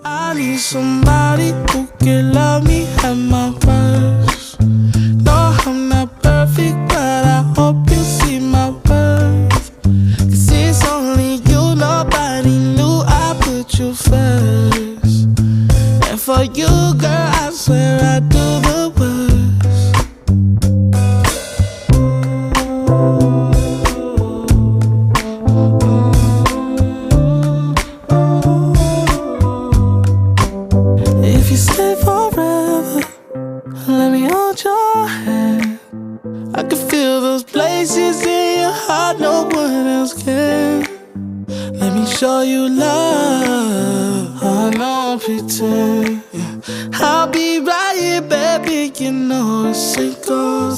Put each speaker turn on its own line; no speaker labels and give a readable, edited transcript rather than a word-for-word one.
I need somebody who can love me at my worst. No, I'm not perfect, but I hope you see my worth. 'Cause it's only you, nobody knew I put you first. And for you, girl, I swear I do the worst. If you stay forever, let me hold your hand. I can feel those places in your heart no one else can. Let me show you love, I don't pretend. I'll be right here, baby, you know it's single.